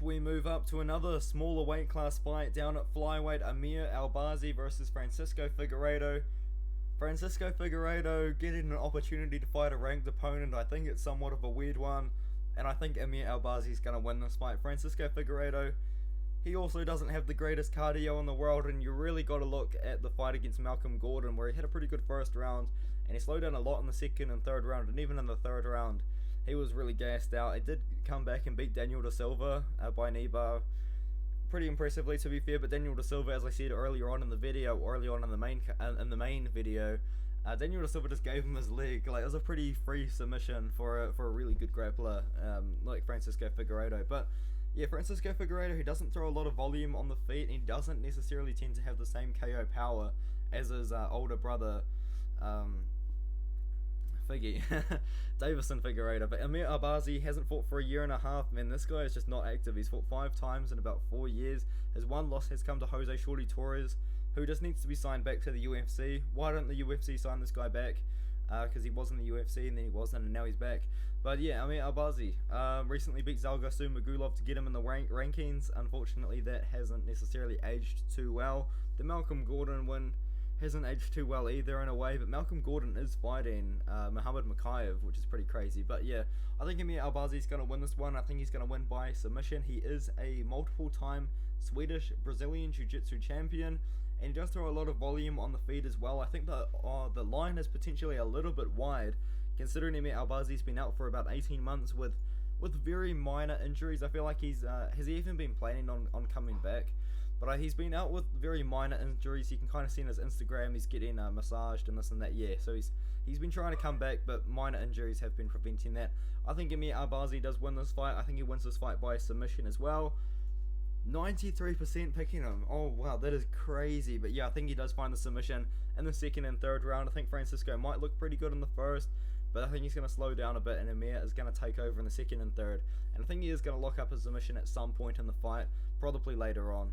we move up to another smaller weight class fight down at flyweight. Amir Albazi versus Francisco Figueredo. Francisco Figueredo getting an opportunity to fight a ranked opponent. I think it's somewhat of a weird one, and I think Amir Albazi is going to win this fight. Francisco Figueredo, he also doesn't have the greatest cardio in the world, and you really got to look at the fight against Malcolm Gordon, where he had a pretty good first round, and he slowed down a lot in the second and third round, and even in the third round, he was really gassed out. He did come back and beat Daniel Da Silva by knee bar, pretty impressively to be fair, but Daniel Da Silva, as I said earlier on in the video, earlier on in the main video, Daniel Da Silva just gave him his leg. Like, it was a pretty free submission for a really good grappler like Francisco Figueredo. But yeah, Francisco Figueredo, he doesn't throw a lot of volume on the feet, and he doesn't necessarily tend to have the same KO power as his older brother, Davison Figueredo. But Amir Albazi hasn't fought for a year and a half. Man, this guy is just not active. He's fought 5 times in about 4 years. His one loss has come to Jose Shorty Torres, who just needs to be signed back to the UFC. Why don't the UFC sign this guy back? Because he was in the UFC and then he wasn't, and now he's back. But yeah, Amir Albazi recently beat Zhalgasu Magulov to get him in the rankings. Unfortunately, that hasn't necessarily aged too well. The Malcolm Gordon win hasn't aged too well either in a way, but Malcolm Gordon is fighting Muhammad Makayev, which is pretty crazy. But yeah, I think Amir Albazi is going to win this one. I think he's going to win by submission. He is a multiple-time Swedish Brazilian Jiu-Jitsu champion, and he does throw a lot of volume on the feet as well. I think that the line is potentially a little bit wide, considering Amir Albazi's been out for about 18 months with very minor injuries. I feel like has he even been planning on coming back? But he's been out with very minor injuries. You can kind of see on his Instagram he's getting massaged and this and that. Yeah, so he's been trying to come back, but minor injuries have been preventing that. I think Amir Albazi does win this fight. I think he wins this fight by submission as well. 93% picking him. Oh wow, that is crazy. But yeah, I think he does find the submission in the second and third round. I think Francisco might look pretty good in the first, but I think he's going to slow down a bit, and Amir is going to take over in the second and third. And I think he is going to lock up his submission at some point in the fight, probably later on.